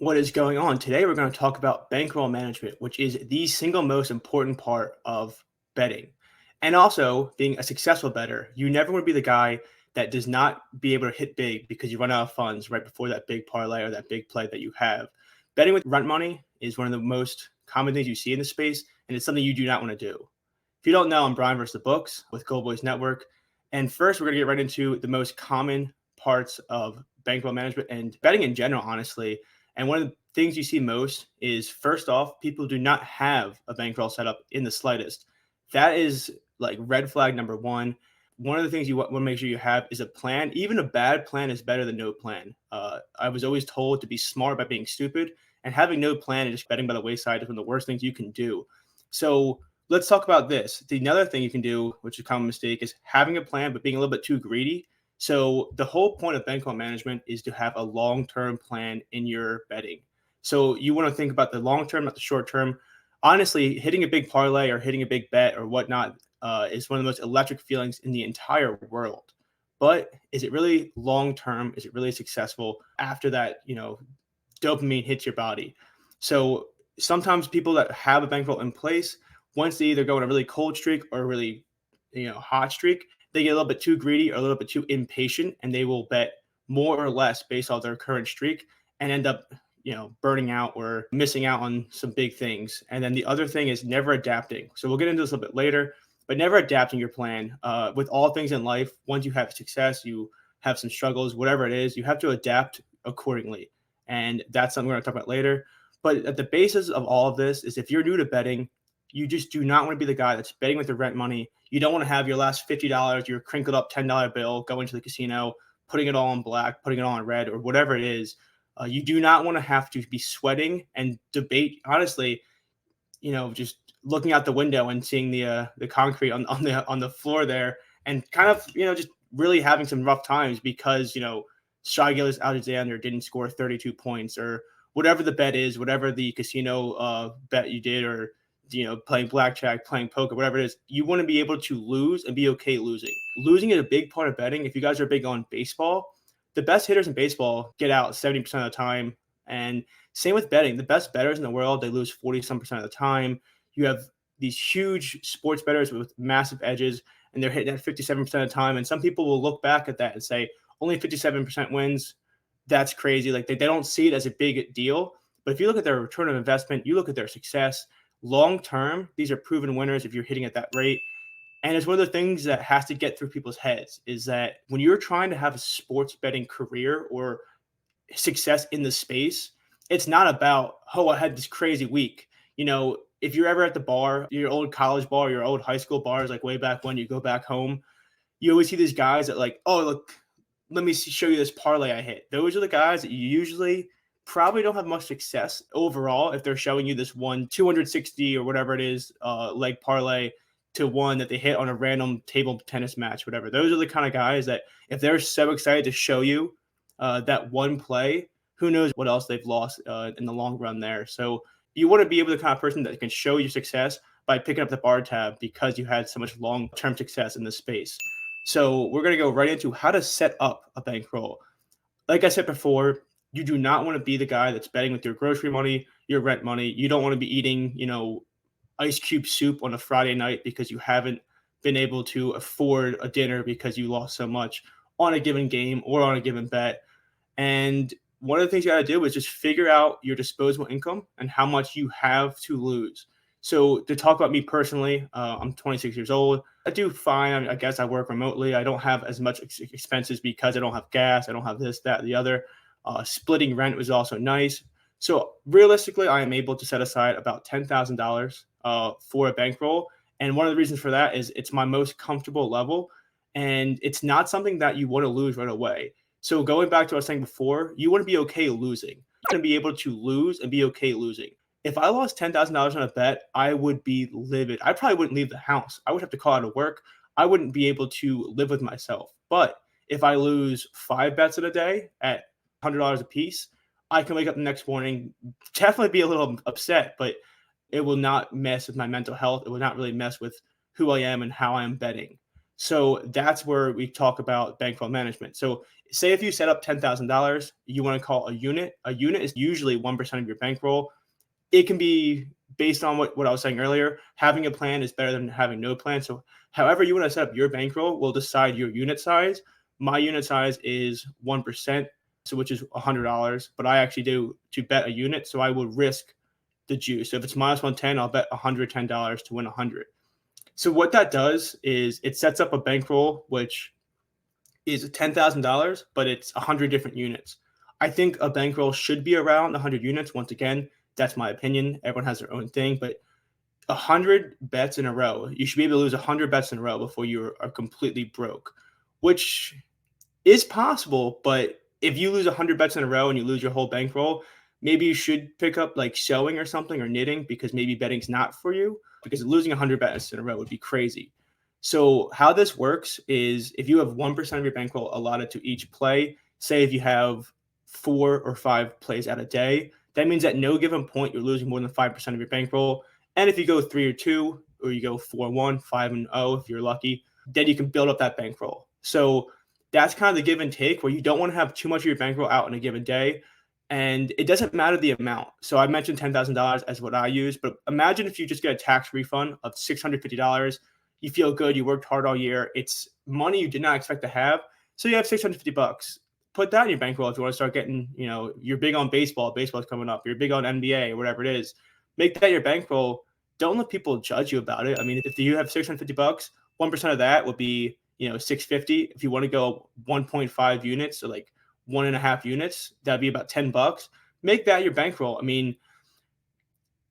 What is going on? Today, we're going to talk about bankroll management, which is the single most important part of betting. And also, being a successful bettor, you never want to be the guy that does not be able to hit big because you run out of funds right before that big parlay or that big play that you have. Betting with rent money is one of the most common things you see in the space, and it's something you do not want to do. If you don't know, I'm Brian vs. the Books with GoldBoys Network. And first, we're going to get right into the most common parts of bankroll management and betting in general, honestly. And one of the things you see most is, first off, people do not have a bankroll set up in the slightest. That is like red flag number one. One of the things you want to make sure you have is a plan. Even a bad plan is better than no plan. I was always told to be smart by being stupid, and having no plan and just betting by the wayside is one of the worst things you can do. So let's talk about this. The another thing you can do, which is a common mistake, is having a plan but being a little bit too greedy. So the whole point of bankroll management is to have a long-term plan in your betting. So you want to think about the long term, not the short term. Honestly, hitting a big parlay or hitting a big bet or whatnot is one of the most electric feelings in the entire world. But is it really long term? Is it really successful after that? Dopamine hits your body. So sometimes people that have a bankroll in place, once they either go on a really cold streak or a really hot streak, they get a little bit too greedy or a little bit too impatient, and they will bet more or less based on their current streak and end up burning out or missing out on some big things. And then the other thing is never adapting. So we'll get into this a little bit later, but never adapting your plan. With all things in life, once you have success, you have some struggles, whatever it is, you have to adapt accordingly. And that's something we're going to talk about later. But at the basis of all of this is, if you're new to betting, you just do not want to be the guy that's betting with your rent money. You don't want to have your last $50, your crinkled up $10 bill, go into the casino, putting it all in black, putting it all in red, or whatever it is. You do not want to have to be sweating and debate. Honestly, just looking out the window and seeing the concrete on the floor there, and kind of just really having some rough times because Shai Gilgeous-Alexander didn't score 32 points, or whatever the bet is, whatever the casino bet you did, or playing blackjack, playing poker, whatever it is. You want to be able to lose and be okay losing. Losing is a big part of betting. If you guys are big on baseball, the best hitters in baseball get out 70% of the time. And same with betting. The best bettors in the world, they lose 40-some% of the time. You have these huge sports bettors with massive edges, and they're hitting at 57% of the time. And some people will look back at that and say, only 57% wins. That's crazy. Like they don't see it as a big deal. But if you look at their return on investment, you look at their success, long term, these are proven winners if you're hitting at that rate. And it's one of the things that has to get through people's heads, is that when you're trying to have a sports betting career or success in the space, it's not about, oh, I had this crazy week. If you're ever at the bar, your old college bar, your old high school bars, like way back when you go back home, you always see these guys that like, oh, look, let me show you this parlay I hit. Those are the guys that you usually probably don't have much success overall if they're showing you this one 260 or whatever it is leg parlay to one that they hit on a random table tennis match, whatever. Those are the kind of guys that if they're so excited to show you that one play, who knows what else they've lost in the long run there. So you want to be able to the kind of person that can show you success by picking up the bar tab because you had so much long-term success in this space. So we're going to go right into how to set up a bankroll. Like I said before, you do not want to be the guy that's betting with your grocery money, your rent money. You don't want to be eating, ice cube soup on a Friday night because you haven't been able to afford a dinner because you lost so much on a given game or on a given bet. And one of the things you got to do is just figure out your disposable income and how much you have to lose. So to talk about me personally, I'm 26 years old. I do fine. I guess I work remotely. I don't have as much expenses because I don't have gas. I don't have this, that, the other. Splitting rent was also nice. So realistically, I am able to set aside about $10,000 for a bankroll. And one of the reasons for that is it's my most comfortable level. And it's not something that you want to lose right away. So going back to what I was saying before, you want to be okay losing. You want to be able to lose and be okay losing. If I lost $10,000 on a bet, I would be livid. I probably wouldn't leave the house. I would have to call out of work. I wouldn't be able to live with myself. But if I lose 5 bets in a day at $100 a piece, I can wake up the next morning, definitely be a little upset, but it will not mess with my mental health. It will not really mess with who I am and how I am betting. So that's where we talk about bankroll management. So say if you set up $10,000, you want to call a unit. A unit is usually 1% of your bankroll. It can be based on what I was saying earlier. Having a plan is better than having no plan. So however you want to set up your bankroll will decide your unit size. My unit size is 1%, so which is $100. But I actually do to bet a unit, so I will risk the juice. So if it's minus 110, I'll bet $110 to win 100. So what that does is it sets up a bankroll, which is $10,000, but it's 100 different units. I think a bankroll should be around 100 units. Once again, that's my opinion. Everyone has their own thing, but 100 bets in a row, you should be able to lose 100 bets in a row before you are completely broke, which is possible. But if you lose 100 bets in a row and you lose your whole bankroll, maybe you should pick up like sewing or something or knitting, because maybe betting's not for you, because losing 100 bets in a row would be crazy. So how this works is if you have 1% of your bankroll allotted to each play, say if you have 4 or 5 plays out a day, that means at no given point you're losing more than 5% of your bankroll. And if you go 3 or 2, or you go 4-1, 5-0, if you're lucky, then you can build up that bankroll. So that's kind of the give and take, where you don't want to have too much of your bankroll out in a given day. And it doesn't matter the amount. So I mentioned $10,000 as what I use, but imagine if you just get a tax refund of $650. You feel good. You worked hard all year. It's money you did not expect to have. So you have $650. Put that in your bankroll if you want to start getting, you're big on baseball. Baseball's coming up. You're big on NBA or whatever it is. Make that your bankroll. Don't let people judge you about it. I mean, if you have $650, 1% of that would be, 650. If you want to go 1.5 units, so like 1.5 units, that'd be about $10. Make that your bankroll. I mean,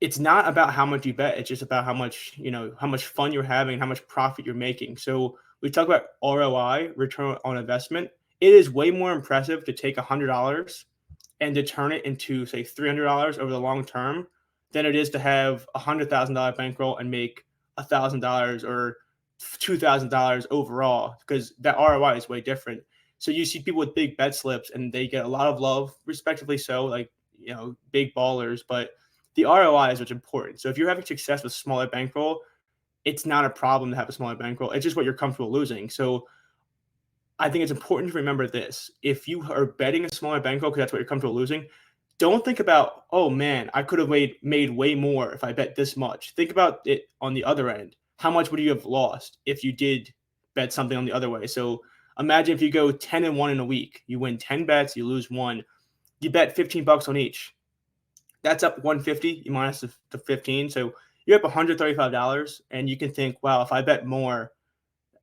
it's not about how much you bet. It's just about how much, how much fun you're having, how much profit you're making. So we talk about ROI, return on investment. It is way more impressive to take $100 and to turn it into, say, $300 over the long term than it is to have a $100,000 bankroll and make $1,000 or $2,000 overall, because that ROI is way different. So you see people with big bet slips and they get a lot of love, respectively so, like, big ballers, but the ROI is what's important. So if you're having success with smaller bankroll, it's not a problem to have a smaller bankroll. It's just what you're comfortable losing. So I think it's important to remember this. If you are betting a smaller bankroll because that's what you're comfortable losing, don't think about, oh man, I could have made way more if I bet this much. Think about it on the other end. How much would you have lost if you did bet something on the other way? So imagine if you go 10-1 in a week, you win 10 bets, you lose one, you bet $15 on each. That's up 150, you minus the 15. So you're up $135, and you can think, wow, if I bet more,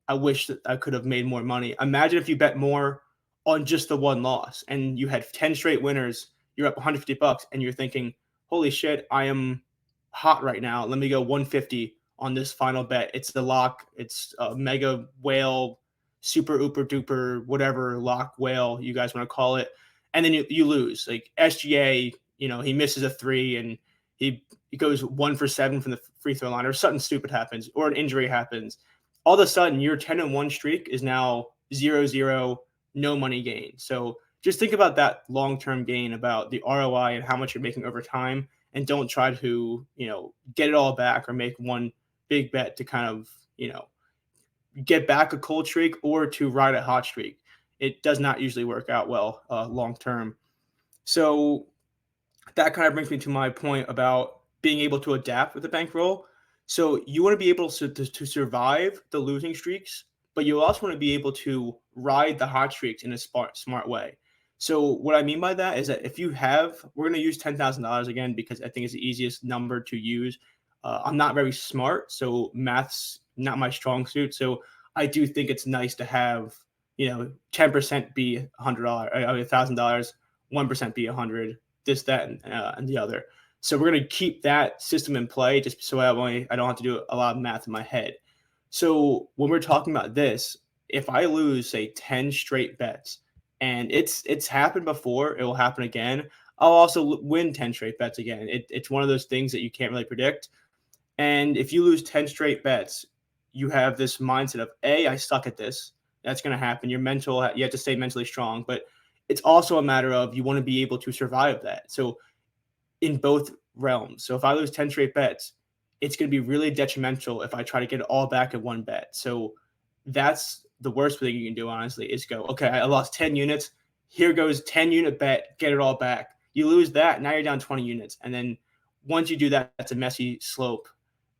I wish that I could have made more money. Imagine if you bet more on just the one loss and you had 10 straight winners, you're up $150, and you're thinking, holy shit, I am hot right now. Let me go 150 on this final bet. It's the lock. It's a mega whale, super ooper duper, whatever lock whale you guys want to call it. And then you lose. Like SGA, he misses a three and he goes 1 for 7 from the free throw line, or something stupid happens, or an injury happens. All of a sudden, your 10-1 streak is now 0-0, no money gain. So just think about that long-term gain, about the ROI and how much you're making over time, and don't try to, get it all back or make one big bet to kind of, get back a cold streak or to ride a hot streak. It does not usually work out well long-term. So that kind of brings me to my point about being able to adapt with the bankroll. So you want to be able to survive the losing streaks, but you also want to be able to ride the hot streaks in a smart way. So what I mean by that is that if you have, we're going to use $10,000 again because I think it's the easiest number to use. I'm not very smart, so math's not my strong suit. So I do think it's nice to have, 10% be $100, $1,000, 1% be 100, this, that, and the other. So we're going to keep that system in play just so I don't have to do a lot of math in my head. So when we're talking about this, if I lose, say, 10 straight bets, and it's happened before, it will happen again, I'll also win 10 straight bets again. It's one of those things that you can't really predict. And if you lose 10 straight bets, you have this mindset of, I suck at this. That's going to happen. You have to stay mentally strong. But it's also a matter of you want to be able to survive that. So in both realms. So if I lose 10 straight bets, it's going to be really detrimental if I try to get it all back at one bet. So that's the worst thing you can do, honestly, is go, okay, I lost 10 units. Here goes 10 unit bet, get it all back. You lose that, now you're down 20 units. And then once you do that, that's a messy slope.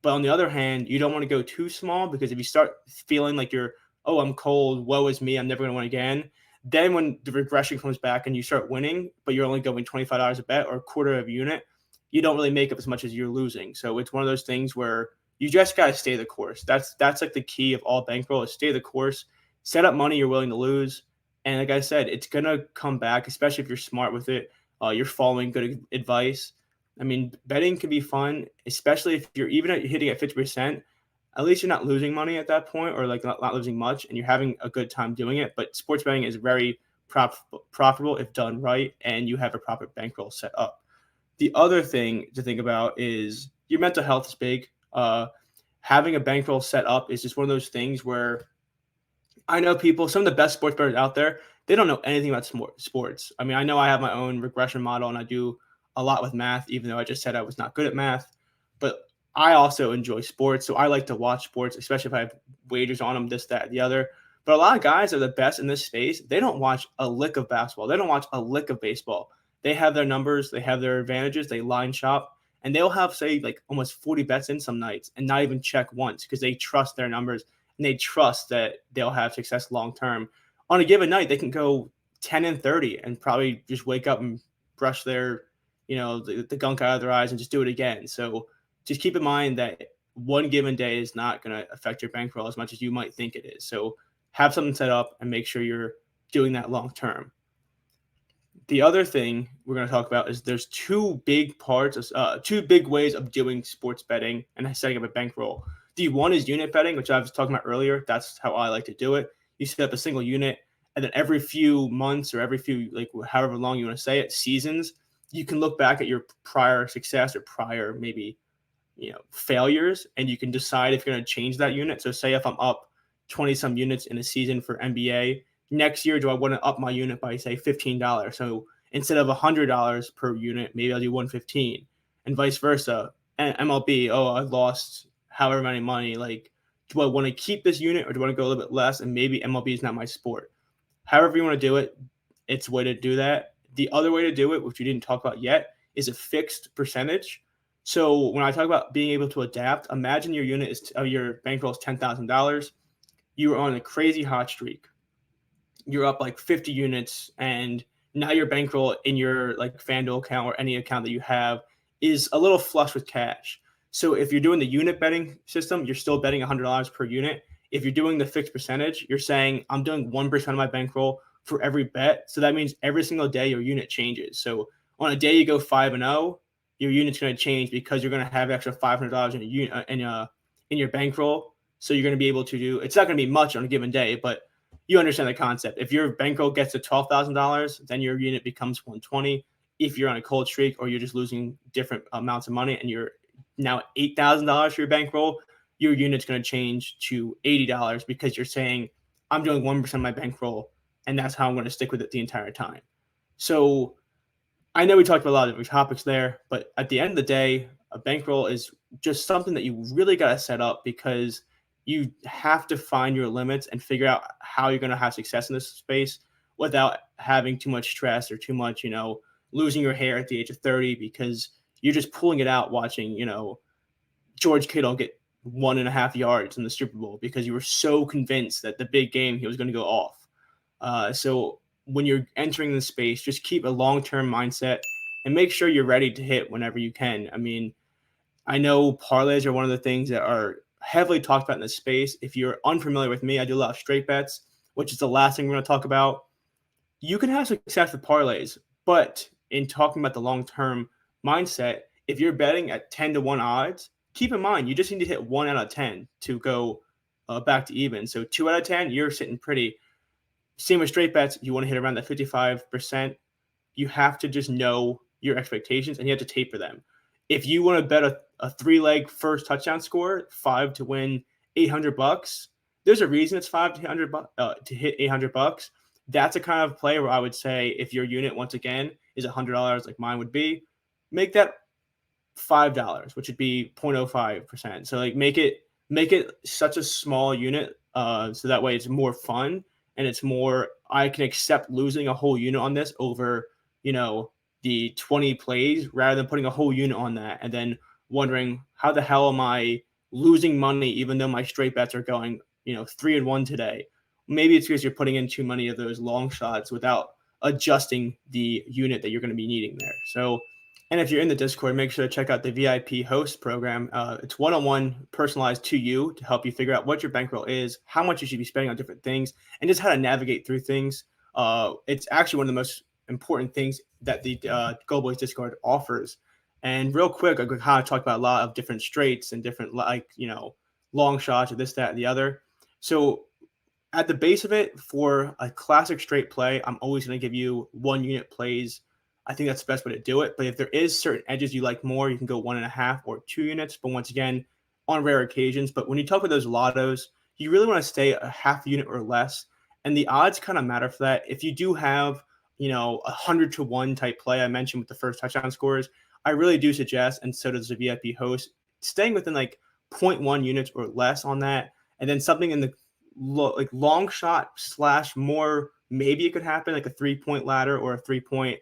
But on the other hand, you don't want to go too small, because if you start feeling like you're, oh, I'm cold, woe is me, I'm never going to win again. Then when the regression comes back and you start winning, but you're only going $25 a bet or a quarter of a unit, you don't really make up as much as you're losing. So it's one of those things where you just got to stay the course. That's like the key of all bankroll, is stay the course, set up money you're willing to lose. And like I said, it's going to come back, especially if you're smart with it. You're following good advice. I mean, betting can be fun, especially if you're even hitting at 50%. At least you're not losing money at that point, or like not losing much, and you're having a good time doing it. But sports betting is very profitable if done right, and you have a proper bankroll set up. The other thing to think about is your mental health is big. Having a bankroll set up is just one of those things where I know people, some of the best sports bettors out there, they don't know anything about sports. I mean, I know I have my own regression model and I do a lot with math, even though I just said I was not good at math. But I also enjoy sports. So I like to watch sports, especially if I have wagers on them, this, that, the other. But a lot of guys are the best in this space. They don't watch a lick of basketball. They don't watch a lick of baseball. They have their numbers, they have their advantages, they line shop, and they'll have, say, like almost 40 bets in some nights and not even check once, because they trust their numbers and they trust that they'll have success long term. On a given night, they can go 10-30 and probably just wake up and brush their, the gunk out of their eyes and just do it again. So just keep in mind that one given day is not going to affect your bankroll as much as you might think it is. So have something set up and make sure you're doing that long term. The other thing we're going to talk about is there's two big ways of doing sports betting and setting up a bankroll. The one is unit betting, which I was talking about earlier. That's how I like to do it. You set up a single unit, and then every few months or every few, like however long you want to say it, seasons, you can look back at your prior success or prior maybe failures, and you can decide if you're going to change that unit. So say if I'm up 20 some units in a season for NBA, next year, do I want to up my unit by, say, $15? So instead of $100 per unit, maybe I'll do $115, and vice versa. And MLB, oh, I lost however many money. Like, do I want to keep this unit or do I want to go a little bit less? And maybe MLB is not my sport. However you want to do it, it's a way to do that. The other way to do it, which we didn't talk about yet, is a fixed percentage. So when I talk about being able to adapt, imagine your unit is your bankroll is $10,000. You are on a crazy hot streak. You're up like 50 units, and now your bankroll in your like FanDuel account or any account that you have is a little flush with cash. So if you're doing the unit betting system, you're still betting $100 per unit. If you're doing the fixed percentage, you're saying I'm doing 1% of my bankroll for every bet. So that means every single day your unit changes. So on a day you go 5-0, your unit's going to change because you're going to have extra $500 in your bankroll. So you're going to be able to do. It's not going to be much on a given day, but you understand the concept. If your bankroll gets to $12,000, then your unit becomes 120. If you're on a cold streak or you're just losing different amounts of money and you're now $8,000 for your bankroll, your unit's going to change to $80 because you're saying, I'm doing 1% of my bankroll, and that's how I'm going to stick with it the entire time. So I know we talked about a lot of different topics there, but at the end of the day, a bankroll is just something that you really got to set up, because you have to find your limits and figure out how you're going to have success in this space without having too much stress or too much, losing your hair at the age of 30 because you're just pulling it out watching, George Kittle get 1.5 yards in the Super Bowl because you were so convinced that the big game he was going to go off. So when you're entering the space, just keep a long-term mindset and make sure you're ready to hit whenever you can. I mean, I know parlays are one of the things that are heavily talked about in this space. If you're unfamiliar with me, I do a lot of straight bets, which is the last thing we're going to talk about. You can have success with parlays, but in talking about the long-term mindset, if you're betting at 10-1 odds, keep in mind you just need to hit 1 out of 10 to go back to even. So 2 out of 10, you're sitting pretty. Same with straight bets. You want to hit around that 55%. You have to just know your expectations and you have to taper them. If you want to bet a 3-leg first touchdown score, 5 to win $800, there's a reason it's 5 to hit $800. That's a kind of play where I would say if your unit, once again, is $100 like mine would be, make that $5, which would be 0.05%. So like make it such a small unit So that way it's more fun and it's more, I can accept losing a whole unit on this over, the 20 plays rather than putting a whole unit on that and then wondering how the hell am I losing money even though my straight bets are going, 3-1 today. Maybe it's because you're putting in too many of those long shots without adjusting the unit that you're going to be needing there. So, and if you're in the Discord, make sure to check out the VIP host program. It's one-on-one personalized to you to help you figure out what your bankroll is, how much you should be spending on different things, and just how to navigate through things. It's actually one of the most important things that the GoldBoys Discord offers. And real quick, I could kind of talk about a lot of different straights and different, long shots or this, that, and the other. So at the base of it, for a classic straight play, I'm always going to give you 1 unit plays. I think that's the best way to do it. But if there is certain edges you like more, you can go 1.5 or 2 units. But once again, on rare occasions. But when you talk about those lottos, you really want to stay a half unit or less. And the odds kind of matter for that. If you do have, 100-1 type play I mentioned with the first touchdown scores, I really do suggest, and so does the VIP host, staying within like 0.1 units or less on that. And then something in the long shot / more, maybe it could happen like a 3-point ladder or a 3-point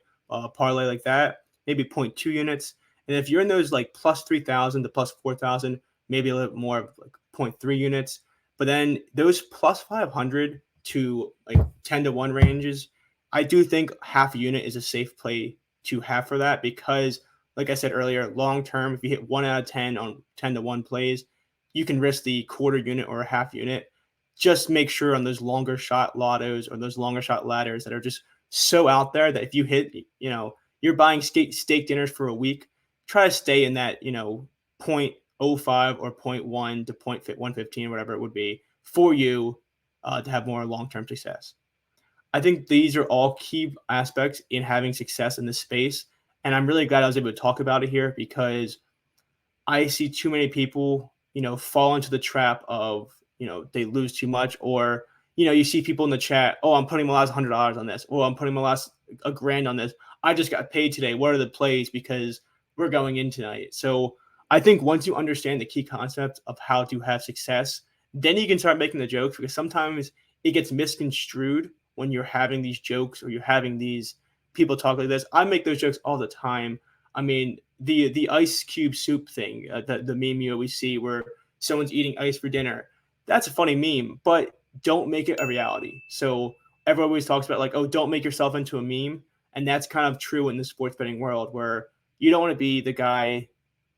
parlay like that, maybe 0.2 units. And if you're in those like plus 3,000 to plus 4,000, maybe a little bit more of like 0.3 units. But then those plus 500 to like 10-1 ranges, I do think half a unit is a safe play to have for that because, like I said earlier, long term, if you hit 1 out of 10 on 10-1 plays, you can risk the quarter unit or a half unit. Just make sure on those longer shot lottos or those longer shot ladders that are just so out there that if you hit, you're buying steak dinners for a week, try to stay in that, 0.05 or 0.1 to 0.115, whatever it would be for you to have more long-term success. I think these are all key aspects in having success in this space. And I'm really glad I was able to talk about it here because I see too many people, fall into the trap of, they lose too much, or, you see people in the chat, oh, I'm putting my last $100 on this, or I'm putting my last $1,000 on this. I just got paid today. What are the plays? Because we're going in tonight. So I think once you understand the key concepts of how to have success, then you can start making the jokes because sometimes it gets misconstrued when you're having these jokes or you're having these people talk like this. I make those jokes all the time. I mean, the ice cube soup thing, the meme you always see where someone's eating ice for dinner. That's a funny meme, but don't make it a reality. So everyone always talks about like, oh, don't make yourself into a meme. And that's kind of true in the sports betting world where you don't want to be the guy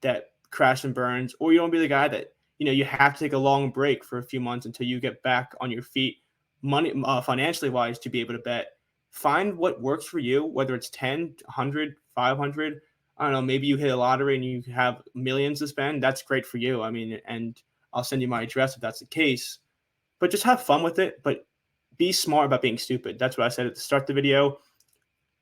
that crashes and burns, or you don't want to be the guy that, you have to take a long break for a few months until you get back on your feet financially wise to be able to bet. Find what works for you, whether it's 10, 100, 500. I don't know, maybe you hit a lottery and you have millions to spend. That's great for you. I mean, and I'll send you my address if that's the case. But just have fun with it. But be smart about being stupid. That's what I said at the start of the video.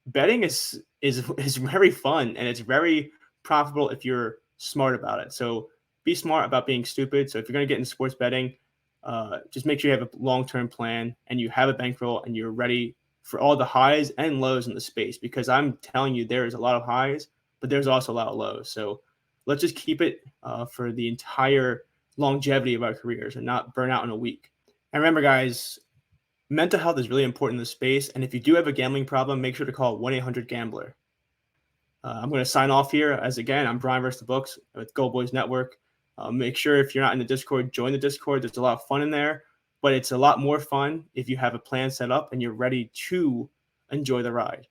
Betting is very fun and it's very profitable if you're smart about it. So be smart about being stupid. So if you're going to get into sports betting, just make sure you have a long-term plan and you have a bankroll and you're ready for all the highs and lows in the space, because I'm telling you, there is a lot of highs, but there's also a lot of lows. So let's just keep it for the entire longevity of our careers and not burn out in a week. And remember, guys, mental health is really important in this space. And if you do have a gambling problem, make sure to call 1-800-GAMBLER. I'm going to sign off here. As again, I'm BrianVsTheBooks with GoldBoys Network. Make sure if you're not in the Discord, join the Discord. There's a lot of fun in there, but it's a lot more fun if you have a plan set up and you're ready to enjoy the ride.